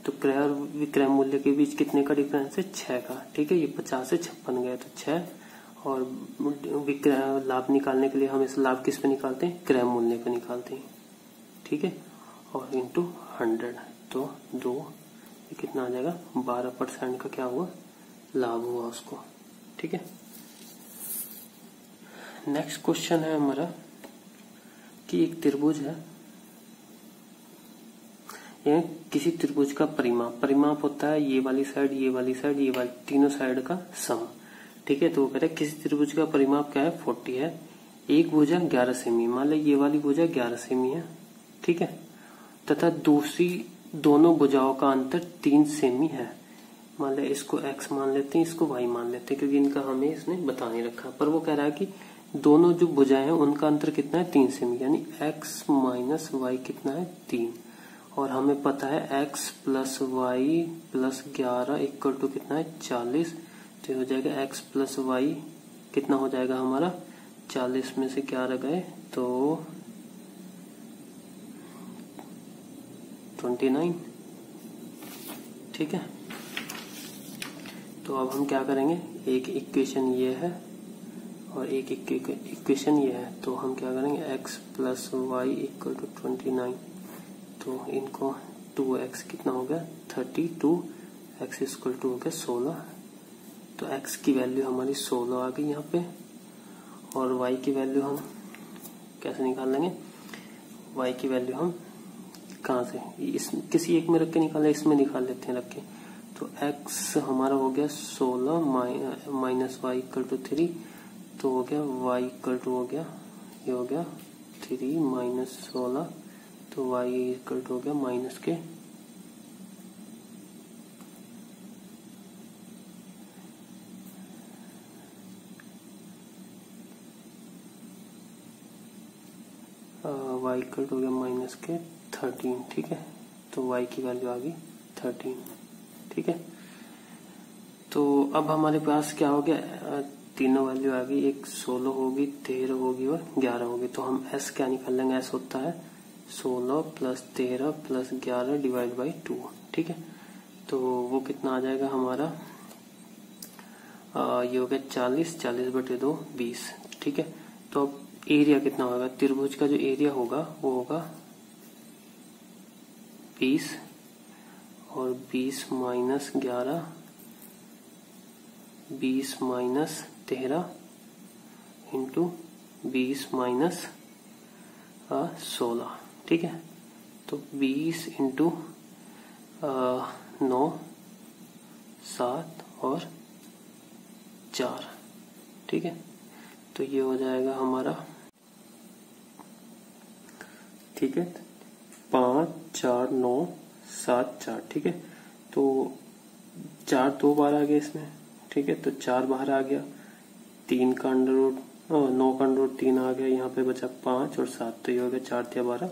तो क्रय और विक्रय मूल्य के बीच कितने का डिफरेंस है, 6 का। ठीक है, ये 50 से 56 गया, तो 6। और विक्रय लाभ निकालने के लिए हम इस लाभ किस पे निकालते हैं, क्रय मूल्य पे निकालते हैं। ठीक है, और इंटू 100, तो 2, ये कितना आ जाएगा, 12% का क्या हुआ, लाभ हुआ उसको। ठीक है, नेक्स्ट क्वेश्चन है हमारा कि एक त्रिभुज है, ये किसी त्रिभुज का परिमाप होता है ये वाली साइड, ये वाली साइड, ये वाली तीनों साइड का सम। ठीक है, तो वो कह रहे हैं किसी त्रिभुज का परिमाप क्या है, 40 है। एक भुजा 11 सेमी, मान लो ये वाली भुजा 11 सेमी है। ठीक है, तथा दूसरी दोनों भुजाओं का अंतर 3 सेमी है। मान लो इसको x मान लेते हैं, इसको y मान लेते हैं, क्योंकि इनका हमें इसने बता नहीं रखा। पर वो कह रहा है कि दोनों जो भुजाएं हैं उनका अंतर कितना है, 3 सेमी, यानी x माइनस वाई कितना है, 3। और हमें पता है x plus Y plus 11 equal to कितना है, 40। तो हो जाएगा x प्लस वाई कितना हो जाएगा हमारा, 40 में से 11 गए तो 29। ठीक है, तो अब हम क्या करेंगे, एक इक्वेशन ये है और एक इक्वेशन ये है, तो हम क्या करेंगे, x plus Y equal to 29। तो इनको 2x कितना हो गया, 32, x इक्वल टू हो गया 16। तो x की वैल्यू हमारी 16 आ गई यहाँ पे, और y की वैल्यू हम कैसे निकाल लेंगे, y की वैल्यू हम कहाँ से, इस किसी एक में रख के निकाले, इसमें निकाल लेते हैं रख के। तो x हमारा हो गया 16 माइनस वाई इक्वल टू 3, तो हो गया y इक्वल टू हो गया, ये हो गया 3 माइनस 16, तो y इक्वल टू हो गया माइनस के 13। ठीक है, तो y की वैल्यू आ गई 13। ठीक है, तो अब हमारे पास क्या हो गया, तीनों वैल्यू आ गई, एक 16 होगी, 13 होगी और 11 होगी। तो हम s क्या निकाल लेंगे, s होता है 16 प्लस 13 प्लस 11 डिवाइड बाई 2। ठीक है, तो वो कितना आ जाएगा हमारा, ये हो गया 40, 40/2 20। ठीक है, तो अब एरिया कितना होगा, त्रिभुज का जो एरिया होगा वो होगा 20, और 20 माइनस 11, 20 माइनस 13 इंटू 20 माइनस 16। ठीक है, तो 20 इंटू 9, 7 और 4। ठीक है, तो ये हो जाएगा हमारा, ठीक है, 5, 4, 9, 7, 4। ठीक है, तो 4 2 बार आ गया इसमें। ठीक है, तो 4 बाहर आ गया, 3 का अंडर रूट 9 का अंडर रूट 3 आ गया, यहाँ पे बचा 5 और 7, तो ये हो गया 4 × 12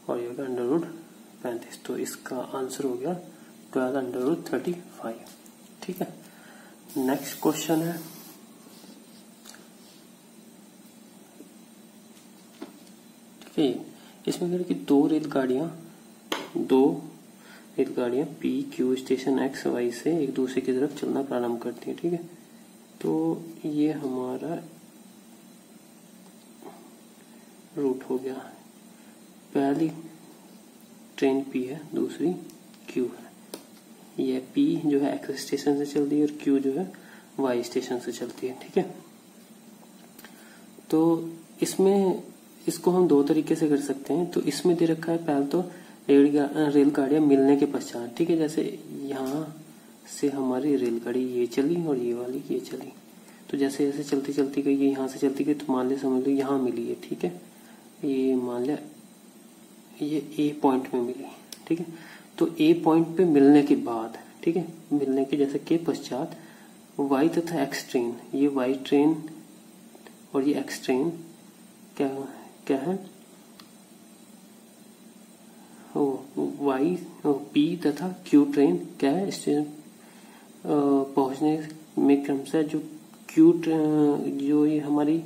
और ये हो गया अंडर रूट 35। तो इसका आंसर हो गया 12 अंडर रूट 35। ठीक है, नेक्स्ट क्वेश्चन है, ठीक है, इसमें कह रहे कि दो रेलगाड़ियां P Q station X Y से एक दूसरे की तरफ चलना प्रारंभ करती हैं। ठीक है, तो ये हमारा रूट हो गया, पहली ट्रेन पी है, दूसरी क्यू है। ये पी जो है एक्स स्टेशन से चलती है और क्यू जो है वाई स्टेशन से चलती है। ठीक है, तो इसमें इसको हम दो तरीके से कर सकते हैं। तो इसमें दे रखा है पहले तो रेलगाड़ियां मिलने के पश्चात। ठीक है, जैसे यहाँ से हमारी रेलगाड़ी ये चली और ये वाली ये चली, तो जैसे जैसे चलती चलती गई, ये यहाँ से चलती गई, तो मान ले समझ लो यहाँ मिली है। ठीक है, ये मान लिया ये ए पॉइंट में मिली। ठीक है, तो ए पॉइंट पे मिलने के बाद, ठीक है, मिलने के जैसे के पश्चात वाई तथा एक्स ट्रेन, ये वाई ट्रेन और ये एक्स ट्रेन क्या है, वाई पी तथा क्यू ट्रेन क्या है, स्टेशन पहुंचने में क्रमशः जो क्यू जो ये हमारी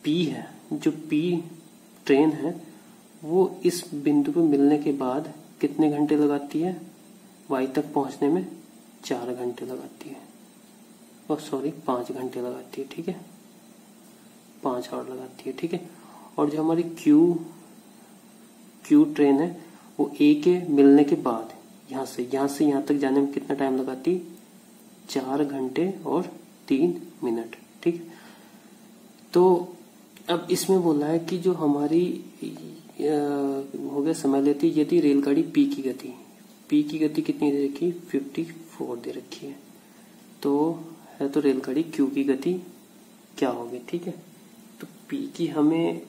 पी है, जो पी ट्रेन है वो इस बिंदु पे मिलने के बाद कितने घंटे लगाती है, वाई तक पहुंचने में 4 घंटे लगाती है, और सॉरी 5 घंटे लगाती है, ठीक है, 5 आवर लगाती है, ठीक है। और जो हमारी क्यू ट्रेन है वो ए के मिलने के बाद यहाँ से यहाँ तक जाने में कितना टाइम लगाती है, 4 घंटे और 3 मिनट, ठीक। तो अब इसमें बोला है कि जो हमारी हो गया समय लेती यदि रेलगाड़ी पी की गति कितनी दे रखी है, 54 दे रखी है, तो रेलगाड़ी क्यू की गति क्या होगी, ठीक है। तो पी की हमें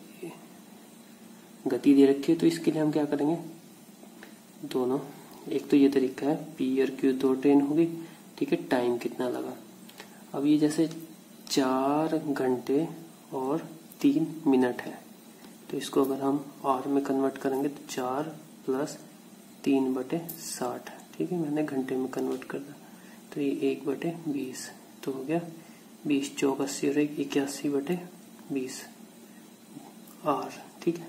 गति दे रखी है, तो इसके लिए हम क्या करेंगे, दोनों, एक तो ये तरीका है, पी और क्यू 2 ट्रेन होगी, ठीक है। टाइम कितना लगा, अब ये जैसे 4 घंटे और 3 मिनट है, तो इसको अगर हम आवर में कन्वर्ट करेंगे तो 4 + 3/60, ठीक है, मैंने घंटे में कन्वर्ट कर दिया, तो ये 1/20, तो हो गया 20 चौक 80 और 81/20 आवर, ठीक है।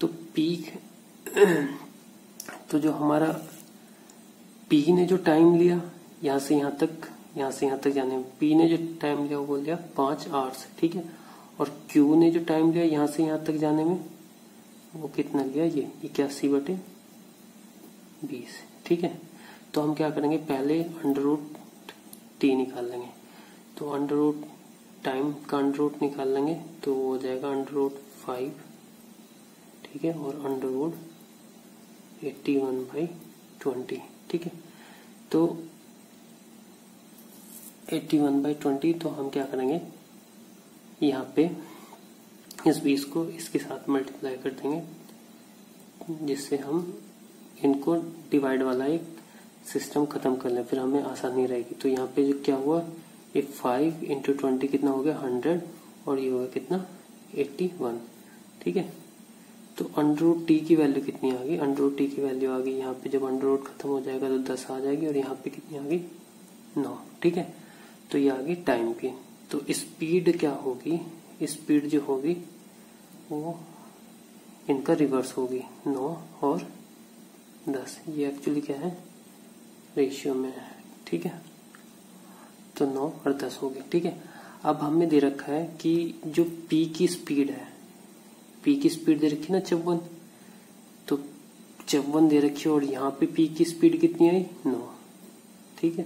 तो पीक तो जो हमारा पी ने जो टाइम लिया यहाँ से यहाँ तक जाने में, पी ने जो टाइम लिया वो बोल दिया 5 आवर्स, ठीक है। और क्यू ने जो टाइम लिया यहाँ से यहाँ तक जाने में वो कितना लिया, ये 81/20, ठीक है। तो हम क्या करेंगे, पहले √t निकाल लेंगे, तो टाइम का √ निकाल लेंगे, तो वो हो जाएगा √5, ठीक है, और √81/20, ठीक है। तो 81/20, तो हम क्या करेंगे, यहाँ पे इस 20 को इसके साथ मल्टीप्लाई कर देंगे, जिससे हम इनको डिवाइड वाला एक सिस्टम खत्म कर लें, फिर हमें आसानी रहेगी। तो यहाँ पे जो क्या हुआ, ये 5 × 20 कितना हो गया, 100, और ये हो गया कितना, 81, ठीक है। तो √t की वैल्यू कितनी आ गई, √t की वैल्यू आ गई यहाँ पे, जब √ खत्म हो जाएगा तो 10 आ जाएगी, और यहाँ पे कितनी आ गई, 9, ठीक है। तो ये आ गई टाइम की। तो स्पीड क्या होगी, स्पीड जो होगी वो इनका रिवर्स होगी, 9 और 10, ये एक्चुअली क्या है, रेशियो में है, ठीक है। तो 9 और 10 होगी, ठीक है। अब हमें दे रखा है कि जो पी की स्पीड है, पी की स्पीड दे रखी ना 54, तो 54 दे रखी है, और यहाँ पे पी की स्पीड कितनी आई, 9, ठीक है।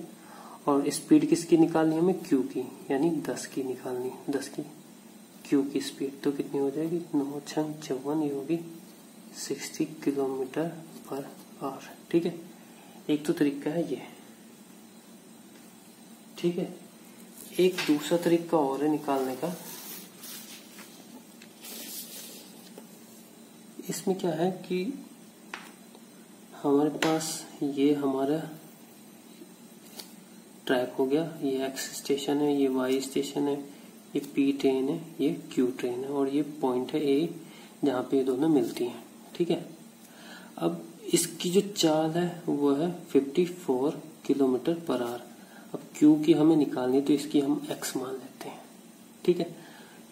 और स्पीड किसकी निकालनी है हमें, क्यू की, यानी 10 की निकालनी, 10 की क्यू की स्पीड, तो कितनी हो जाएगी, 9 × 54, ये होगी 60 km/h, ठीक है। एक तो तरीका है ये, ठीक है। एक दूसरा तरीका और है निकालने का, इसमें क्या है कि हमारे पास ये हमारा ट्रैक हो गया, ये एक्स स्टेशन है, ये वाई स्टेशन है, ये पी ट्रेन है, ये क्यू ट्रेन है, और ये पॉइंट है ए जहाँ पे ये दोनों मिलती हैं, ठीक है। अब इसकी जो चाल है वो है 54 km/h। अब क्यू की हमें निकालनी, तो इसकी हम x मान लेते हैं, ठीक है।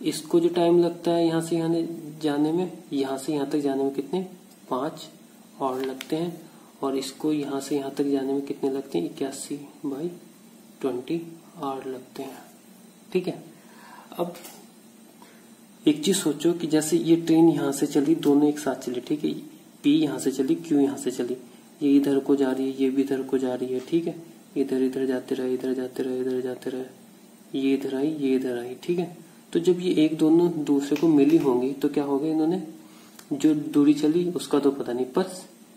इसको जो टाइम लगता है यहाँ से यहाँ जाने में, यहाँ से यहाँ तक जाने में कितने, 5 और लगते हैं, और इसको यहाँ से यहाँ तक जाने में कितने लगते हैं, 81/20 आवर लगते हैं, ठीक है। अब एक चीज सोचो कि जैसे ये ट्रेन यहाँ से चली, दोनों एक साथ चली, ठीक है, पी यहाँ से चली, क्यू यहाँ से चली, ये इधर को जा रही है, ये भी इधर को जा रही है, ठीक है, इधर इधर जाते रहे, इधर जाते रहे, इधर जाते रहे, ये इधर आई, ये इधर आई, ठीक है। तो जब ये एक दोनों दूसरे को मिली होंगी तो क्या होगा, इन्होंने जो दूरी चली उसका तो पता नहीं, पर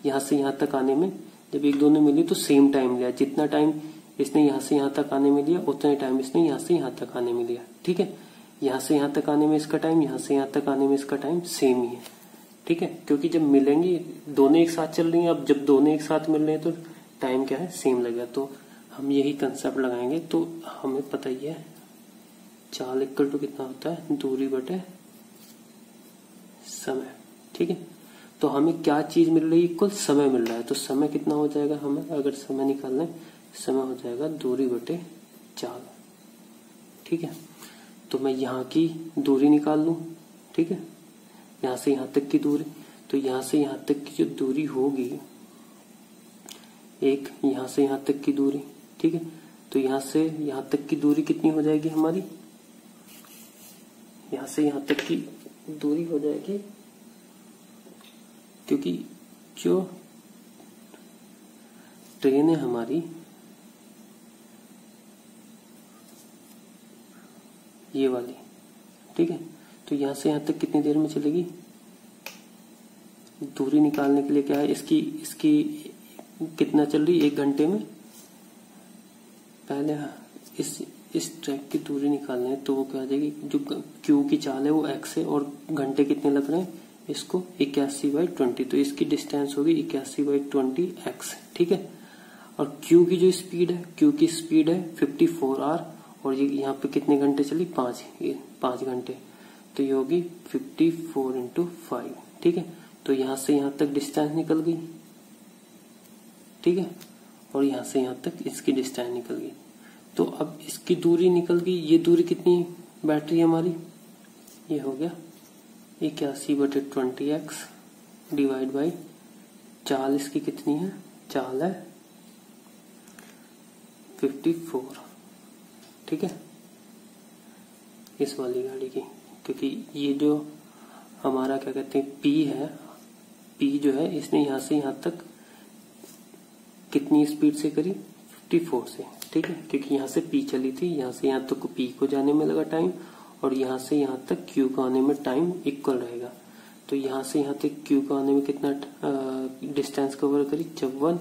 यहाँ से यहाँ तक आने में जब एक दोनों मिली तो सेम टाइम लिया, जितना टाइम इसने यहाँ से यहाँ तक आने में लिया उतना ही टाइम इसने यहाँ से यहाँ तक आने में लिया, ठीक है। यहाँ से यहाँ तक आने में इसका टाइम, यहाँ से यहाँ तक आने में इसका टाइम सेम ही है, ठीक है, क्योंकि जब मिलेंगी दोनों एक साथ चल रही हैं, अब जब दोनों एक साथ मिल रहे हैं तो टाइम क्या है, सेम लगेगा। तो हम यही कंसेप्ट लगाएंगे, तो हमें पता ही है चाल इक्वल टू कितना होता है, दूरी बटे समय, ठीक है। तो हमें क्या चीज मिल रही है, इक्वल समय मिल रहा है, तो समय कितना हो जाएगा, हमें अगर समय निकालना है, समय हो जाएगा दूरी बटे चाल, ठीक है। तो मैं यहाँ की दूरी निकाल लूं, ठीक है, यहाँ से यहाँ तक की दूरी। तो यहाँ से यहाँ तक की जो दूरी होगी, एक यहाँ से यहाँ तक की दूरी, ठीक है, तो यहाँ से यहाँ तक की दूरी कितनी हो जाएगी हमारी, यहाँ से यहाँ तक की दूरी हो जाएगी, क्योंकि जो ट्रेन है हमारी ये वाली, ठीक है, तो यहाँ से यहाँ तक कितनी देर में चलेगी, दूरी निकालने के लिए क्या है, इसकी कितना चल रही, 1 घंटे में। पहले इस ट्रैक की दूरी निकालना है तो वो क्या आ जाएगी, जो क्यू की चाल है वो x है और घंटे कितने लग रहे हैं, इसको 81/20, तो इसकी डिस्टेंस होगी 81/20 x, ठीक है। और क्यू की जो स्पीड है, क्यू की स्पीड है 54r और ये यहाँ पे कितने घंटे चली, 5 घंटे, तो ये होगी 54 × 5, ठीक है। तो यहाँ से यहाँ तक डिस्टेंस निकल गई, ठीक है, और यहाँ से यहाँ तक इसकी डिस्टेंस निकल गई। तो अब इसकी दूरी निकल गई, ये दूरी कितनी बैटरी हमारी, ये हो गया 81/20x डिवाइड बाई चाल इसकी कितनी है, चाल है 54, ठीक है, इस वाली गाड़ी की। क्योंकि ये जो हमारा क्या कहते हैं P है, P जो है इसने यहाँ से यहाँ तक कितनी स्पीड से करी, 54 से, ठीक है, क्योंकि यहाँ से P चली थी, यहाँ से यहाँ तक P को जाने में लगा टाइम और यहाँ से यहाँ तक Q को आने में टाइम इक्वल रहेगा। तो यहाँ से यहाँ तक Q को आने में कितना डिस्टेंस कवर करी, 54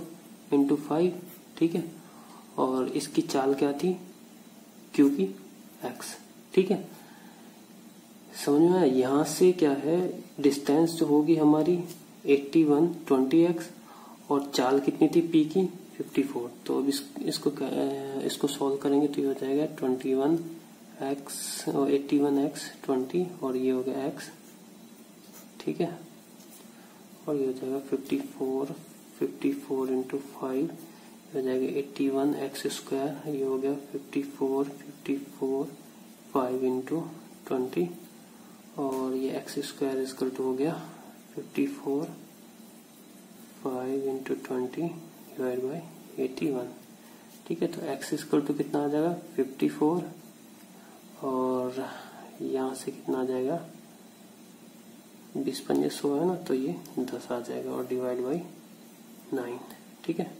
× 5, ठीक है, और इसकी चाल क्या थी, Q की x, ठीक है, समझ में आया। यहाँ से क्या है, डिस्टेंस जो होगी हमारी 81/20x और चाल कितनी थी P की, 54। तो अब इसको सॉल्व करेंगे तो ये हो जाएगा 21x और 81x 20 और ये हो गया x, ठीक है, और ये हो जाएगा 54 × 5 हो जाएगा 81x², ये हो गया 54 5 × 20 और ये x² हो गया 54 5 × 20 डिवाइड बाई 81, ठीक है। तो x कितना आ जाएगा 54 और यहाँ से कितना आ जाएगा, 20×5 100 है ना, तो ये 10 आ जाएगा और डिवाइड बाई 9, ठीक है।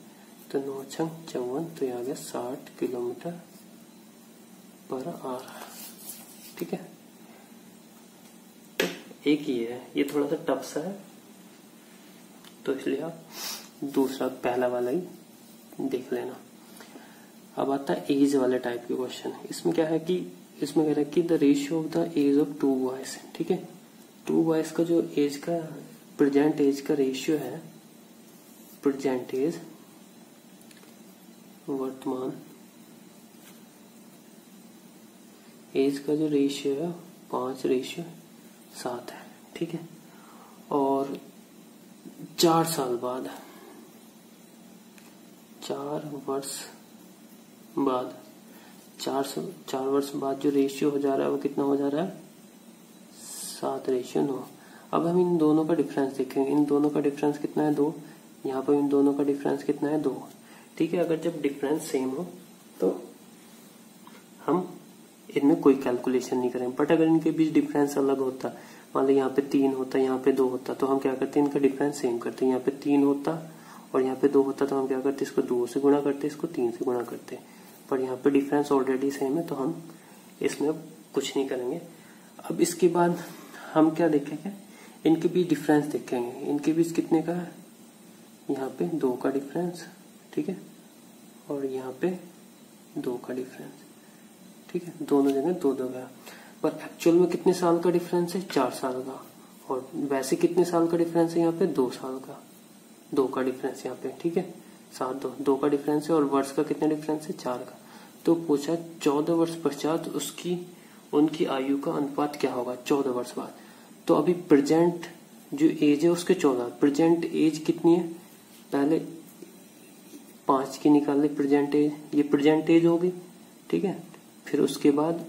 तो 9 × 54, तो ये आ गया 60 km/h, ठीक है। एक ये है, ये थोड़ा सा टफ सा है तो इसलिए आप दूसरा पहला वाला ही देख लेना। अब आता है एज वाले टाइप के क्वेश्चन। इसमें क्या है कि इसमें कह रहा है कि the ratio of the age of 2 boys, ठीक है, 2 बॉयज का जो एज का प्रेजेंट एज का रेशियो है, प्रेजेंट एज वर्तमान एज का जो रेशियो है 5:7 है, ठीक है, और 4 साल बाद, 4 वर्ष बाद, 4 वर्ष बाद जो रेशियो हो जा रहा है वो कितना हो जा रहा है, 7:9। अब हम इन दोनों का डिफरेंस देखेंगे, इन दोनों का डिफरेंस कितना है, 2, यहाँ पर इन दोनों का डिफरेंस कितना है, 2, ठीक है। अगर जब डिफरेंस सेम हो तो हम इनमें कोई कैलकुलेशन नहीं करेंगे, बट अगर इनके बीच डिफरेंस अलग होता, मान लो यहाँ पे 3 होता, यहाँ पे 2 होता, तो हम क्या करते हैं, इनका डिफरेंस सेम करते हैं। यहाँ पे 3 होता और यहाँ पे 2 होता तो हम क्या करते, इसको 2 से गुणा करते, इसको 3 से गुणा करते, पर यहाँ पे डिफरेंस ऑलरेडी सेम है तो हम इसमें अब कुछ नहीं करेंगे। अब इसके बाद हम क्या देखेंगे, इनके बीच डिफरेंस देखेंगे, इनके बीच कितने का है, यहाँ पे 2 का डिफरेंस, ठीक है, और यहाँ पे 2 का डिफरेंस, ठीक है, दोनों जगह 2-2 का, पर एक्चुअल में कितने साल का डिफरेंस है, 4 साल का, और वैसे कितने साल का डिफरेंस है यहाँ पे, 2 साल का, 2 का डिफरेंस यहाँ पे, ठीक है, 7-2 का डिफरेंस है, और वर्ष का कितना डिफरेंस है, 4 का। तो पूछा 14 वर्ष पश्चात उनकी आयु का अनुपात क्या होगा 14 वर्ष बाद। तो अभी प्रेजेंट जो एज है उसके 14, प्रेजेंट एज कितनी है, पहले 5 की निकाल ले प्रेजेंट एज, ये प्रेजेंट एज होगी, ठीक है, फिर उसके बाद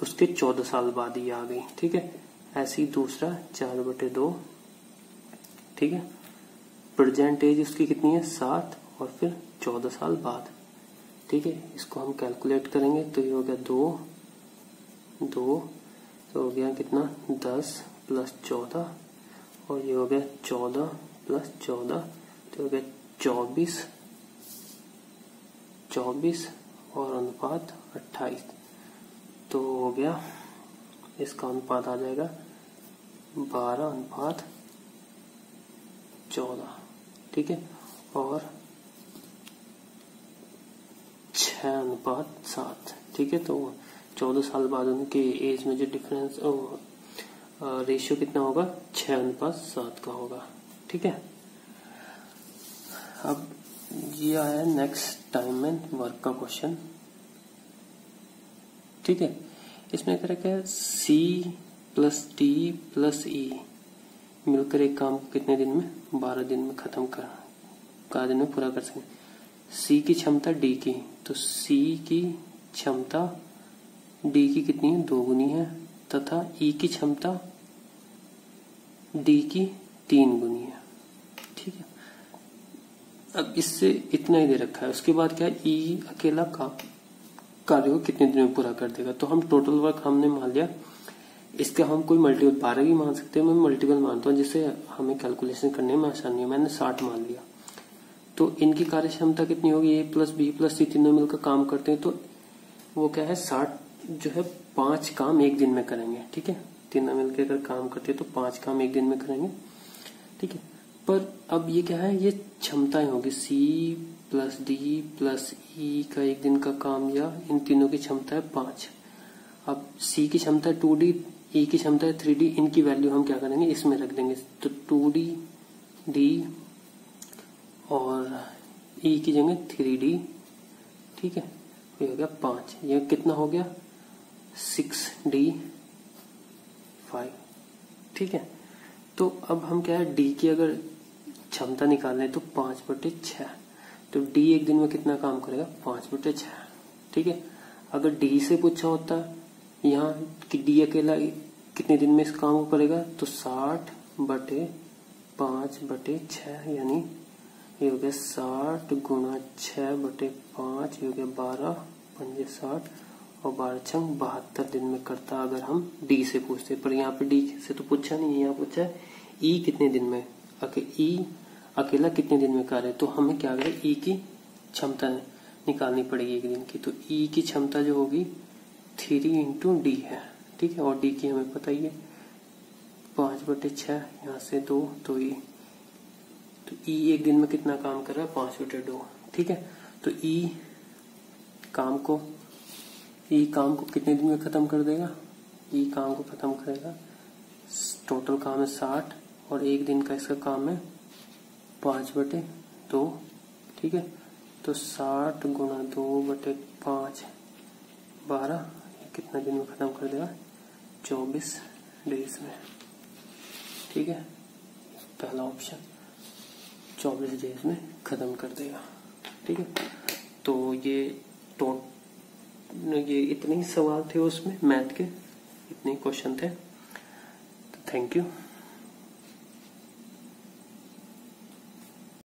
उसके 14 साल बाद ये आ गई। ठीक है, ऐसी दूसरा 4/2। ठीक है, प्रेजेंट एज उसकी कितनी है 7 और फिर 14 साल बाद। ठीक है, इसको हम कैलकुलेट करेंगे तो ये हो गया 2 तो हो गया कितना 10 + 14 और ये हो गया 14 + 14 तो हो गया 24 और अनुपात 28 तो हो गया इसका अनुपात आ जाएगा 12/14। ठीक है, और 6/7। ठीक है, तो 14 साल बाद उनके एज में जो डिफरेंस रेशियो कितना होगा 6/7 का होगा। ठीक है, अब ये आया नेक्स्ट टाइम एंड वर्क का क्वेश्चन। ठीक है, इसमें क्या रखा है C + D + E मिलकर एक काम को कितने दिन में 12 दिन में खत्म कर 12 दिन में पूरा कर सकें। C की क्षमता D की, तो C की क्षमता D की कितनी है 2 गुनी है तथा E की क्षमता D की 3 गुनी है। ठीक है, अब इससे इतना ही दे रखा है। उसके बाद क्या है E अकेला कार्य को कितने दिन में पूरा कर देगा। तो हम टोटल वर्क हमने मान लिया, इसका हम कोई मल्टीपल 12 भी मान सकते हैं, मैं मल्टीपल मानता हूँ जिससे हमें कैलकुलेशन करने में आसानी है। मैंने 60 मान लिया। तो इनकी कार्य क्षमता कितनी होगी A + B + C तीनों मिलकर काम करते हैं तो वो क्या है 60 जो है 5 काम एक दिन में करेंगे। ठीक है, तीनों मिलकर अगर काम करते हैं तो 5 काम एक दिन में करेंगे। ठीक है, पर अब ये क्या है ये क्षमताएं होगी C + D + E का एक दिन का काम या इन तीनों की क्षमता है 5। अब C की क्षमता है 2D, E की क्षमता है 3D, इनकी वैल्यू हम क्या करेंगे इसमें रख देंगे। तो 2D D और E की जगह 3D। ठीक है, ये हो गया 5, ये कितना हो गया 6D 5। ठीक है, तो अब हम क्या है D की अगर क्षमता निकालें तो 5/6, तो D एक दिन में कितना काम करेगा 5/6। ठीक है, अगर D से पूछा होता यहाँ कि D अकेला कितने दिन में इस काम को करेगा तो 60/5/6 यानी ये हो गया 60 × 6/5 ये हो गया 12 × 60 और 12 × 72 दिन में करता अगर हम D से पूछते। पर यहाँ पे D से तो पूछा नहीं है, यहाँ पूछा है E कितने दिन में E अकेला कितने दिन में कार्य। तो हमें क्या करें E की क्षमता निकालनी पड़ेगी एक दिन की। तो E की क्षमता जो होगी 3 × D है। ठीक है, और D की हमें पता ही है 5/6 यहाँ से 2 तो E एक दिन में कितना काम कर रहा है 5/2। ठीक है, तो E काम को कितने दिन में खत्म कर देगा। E काम को खत्म करेगा, टोटल काम है 60 और एक दिन का इसका काम है 5/2। ठीक है, तो 60 × 2/5 12 कितना दिन में खत्म कर देगा 24 डेज में। ठीक है, पहला ऑप्शन 24 डेज में खत्म कर देगा। ठीक है, तो ये इतने ही सवाल थे उसमें मैथ के, इतने ही क्वेश्चन थे। तो थैंक यू।